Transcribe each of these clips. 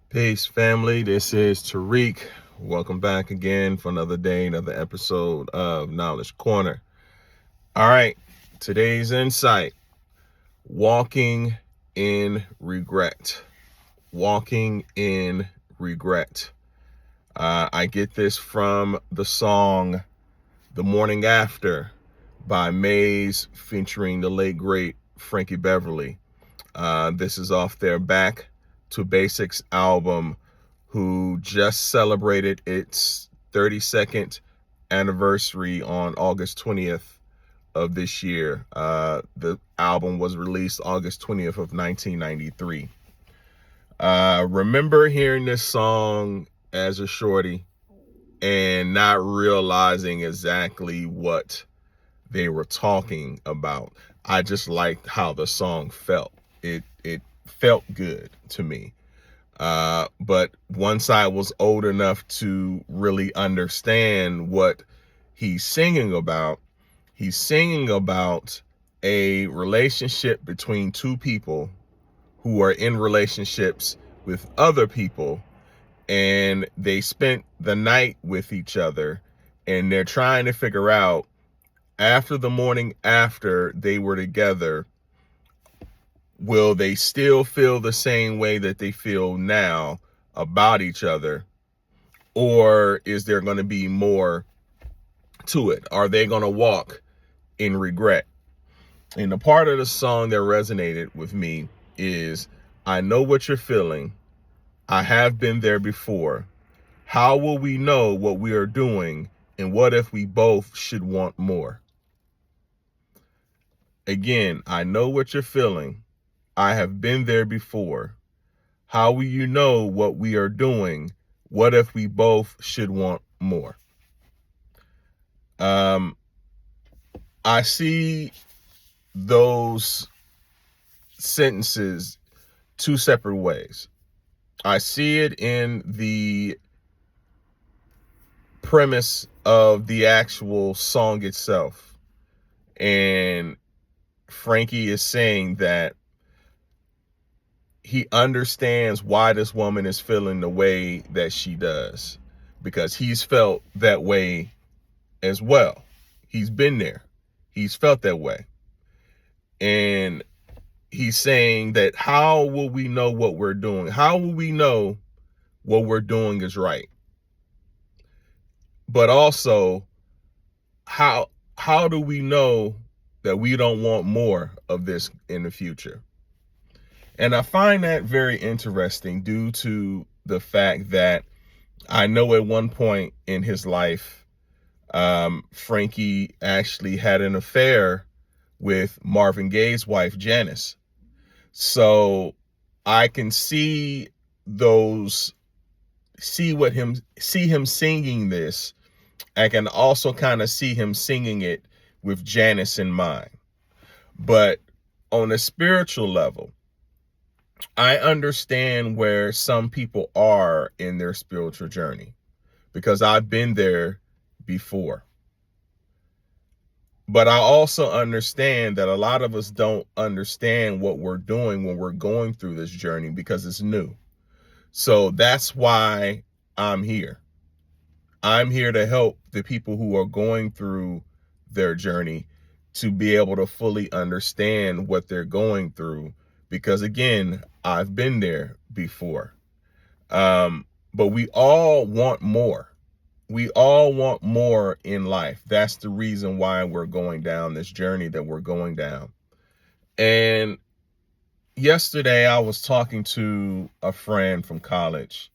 Peace, family. This is Tariq. Welcome back again for another day, another episode of Knowledge Corner. All right, today's insight: walking in regret. Walking in regret. I get this from the song "The Morning After" by Maze, featuring the late great Frankie Beverly. This is off their Back to Basics album, who just celebrated its 32nd anniversary on August 20th of this year. The album was released August 20th of 1993. Remember hearing this song as a shorty and not realizing exactly what they were talking about. I just liked how the song felt. It felt good to me. But once I was old enough to really understand what he's singing about a relationship between two people who are in relationships with other people, and they spent the night with each other, and they're trying to figure out, after the morning after they were together, will they still feel the same way that they feel now about each other? Or is there going to be more to it? Are they going to walk in regret? And the part of the song that resonated with me is, I know what you're feeling. I have been there before. How will we know what we are doing? And what if we both should want more? Again, I know what you're feeling. I have been there before. How will you know what we are doing? What if we both should want more? I see those sentences two separate ways. I see it in the premise of the actual song itself. And Frankie is saying that he understands why this woman is feeling the way that she does, because he's felt that way as well. He's been there. He's felt that way. And he's saying that, how will we know what we're doing? How will we know what we're doing is right? But also, how do we know that we don't want more of this in the future? And I find that very interesting, due to the fact that I know at one point in his life, Frankie actually had an affair with Marvin Gaye's wife, Janice. So I can see him singing this. I can also kind of see him singing it with Janice in mind. But on a spiritual level, I understand where some people are in their spiritual journey, because I've been there before. But I also understand that a lot of us don't understand what we're doing when we're going through this journey, because it's new. So that's why I'm here. I'm here to help the people who are going through their journey to be able to fully understand what they're going through, because again, I've been there before. But we all want more. We all want more in life. That's the reason why we're going down this journey that we're going down. And yesterday I was talking to a friend from college,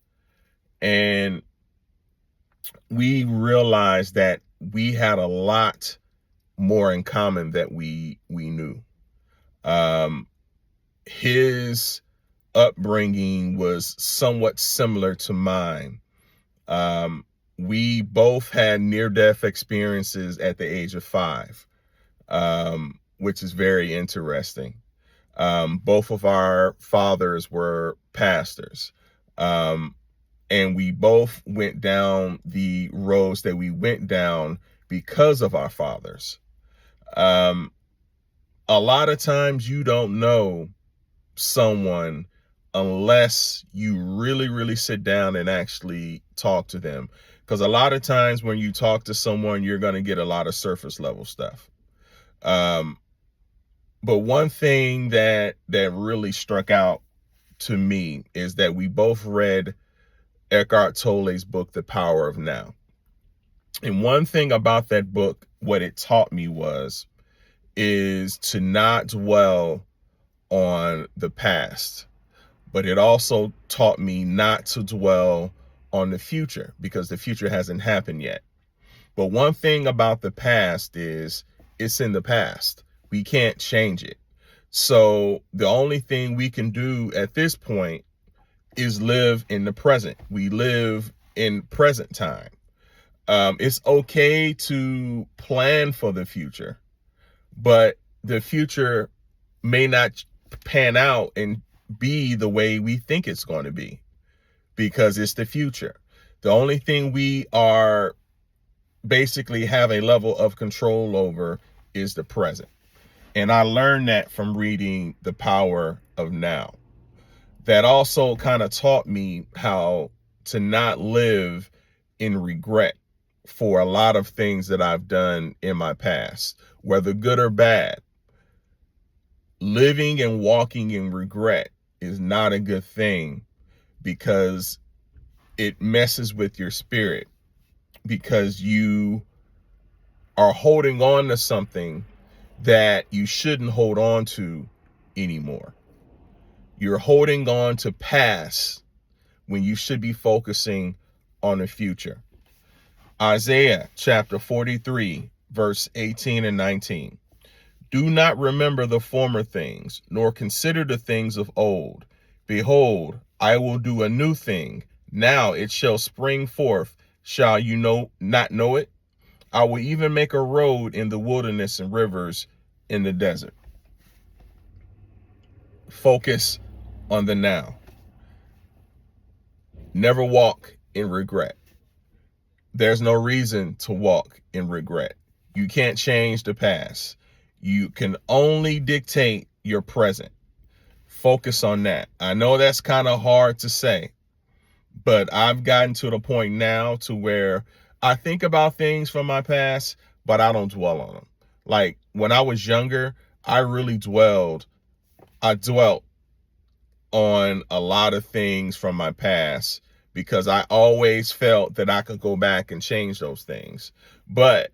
and we realized that we had a lot more in common that we knew. His upbringing was somewhat similar to mine. We both had near-death experiences at the age of 5, which is very interesting. Both of our fathers were pastors, and we both went down the roads that we went down because of our fathers. A lot of times you don't know someone unless you really, really sit down and actually talk to them. Because a lot of times when you talk to someone, you're going to get a lot of surface level stuff. But one thing that really struck out to me is that we both read Eckhart Tolle's book, The Power of Now. And one thing about that book, what it taught me is to not dwell on the past, but it also taught me not to dwell on the future because the future hasn't happened yet. But one thing about the past is it's in the past. We can't change it. So the only thing we can do at this point is live in the present. We live in present time. It's okay to plan for the future, but the future may not pan out and be the way we think it's going to be because it's the future. The only thing we are basically have a level of control over is the present. And I learned that from reading The Power of Now. That also kind of taught me how to not live in regret for a lot of things that I've done in my past, whether good or bad. Living and walking in regret is not a good thing because it messes with your spirit, because you are holding on to something that you shouldn't hold on to anymore. You're holding on to past when you should be focusing on the future. Isaiah chapter 43, verse 18 and 19. Do not remember the former things, nor consider the things of old. Behold, I will do a new thing. Now it shall spring forth. Shall you not know it? I will even make a road in the wilderness and rivers in the desert. Focus on the now. Never walk in regret. There's no reason to walk in regret. You can't change the past. You can only dictate your present. Focus on that. I know that's kind of hard to say, but I've gotten to the point now to where I think about things from my past, but I don't dwell on them. Like when I was younger, I dwelt on a lot of things from my past because I always felt that I could go back and change those things. But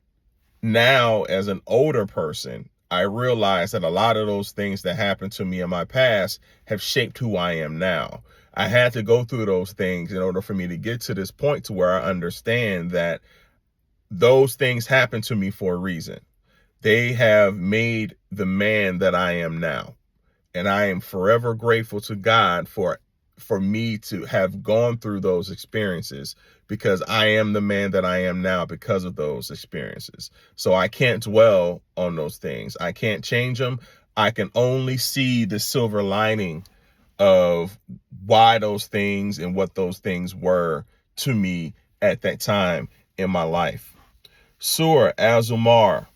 now as an older person, I realize that a lot of those things that happened to me in my past have shaped who I am now. I had to go through those things in order for me to get to this point to where I understand that those things happened to me for a reason. They have made the man that I am now. And I am forever grateful to God for me to have gone through those experiences, because I am the man that I am now because of those experiences. So I can't dwell on those things. I can't change them. I can only see the silver lining of why those things and what those things were to me at that time in my life. Surah Al-Zumar,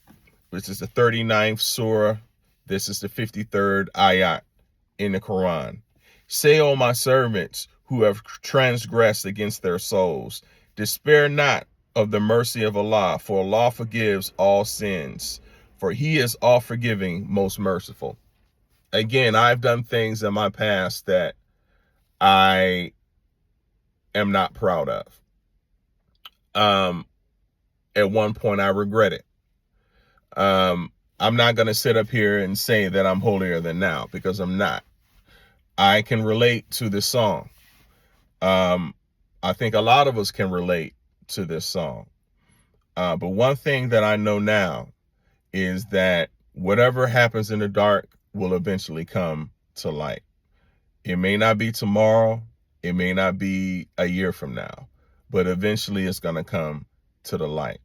which is the 39th surah. This is the 53rd ayat in the Quran. Say, O my servants who have transgressed against their souls, despair not of the mercy of Allah, for Allah forgives all sins, for He is all forgiving, most merciful. Again, I've done things in my past that I am not proud of. At one point, I regret it. I'm not going to sit up here and say that I'm holier than now, because I'm not. I can relate to this song. I think a lot of us can relate to this song. But one thing that I know now is that whatever happens in the dark will eventually come to light. It may not be tomorrow. It may not be a year from now, but eventually it's going to come to the light.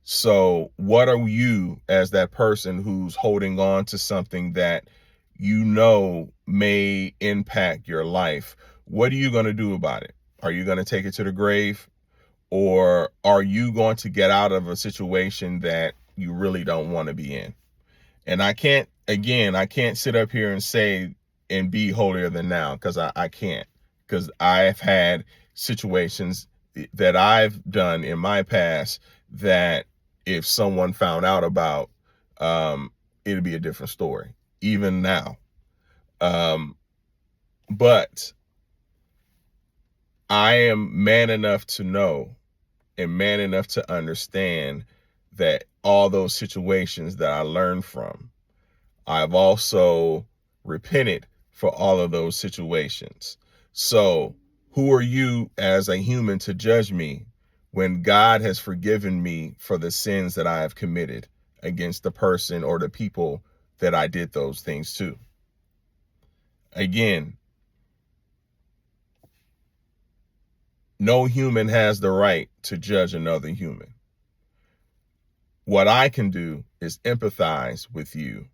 So what are you, as that person who's holding on to something that you know may impact your life? What are you going to do about it? Are you going to take it to the grave? Or are you going to get out of a situation that you really don't want to be in? And I can't sit up here and say and be holier than now, because I can't, because I've had situations that I've done in my past that if someone found out about, it'd be a different story even now. But I am man enough to know and man enough to understand that all those situations that I learned from, I've also repented for all of those situations. So who are you as a human to judge me when God has forgiven me for the sins that I have committed against the person or the people that I did those things to? Again, no human has the right to judge another human. What I can do is empathize with you,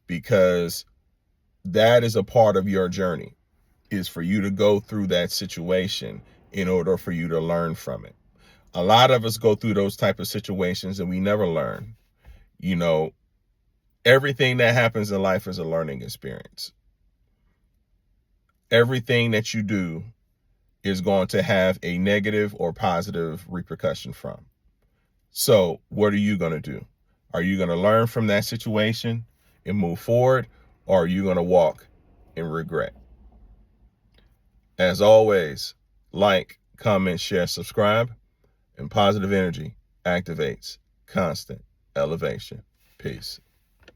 because that is a part of your journey, is for you to go through that situation in order for you to learn from it. A lot of us go through those type of situations and we never learn. You know, everything that happens in life is a learning experience. Everything that you do is going to have a negative or positive repercussion from. So what are you going to do? Are you going to learn from that situation and move forward, or are you going to walk in regret? As always, like, comment, share, subscribe, and positive energy activates constant elevation. Peace.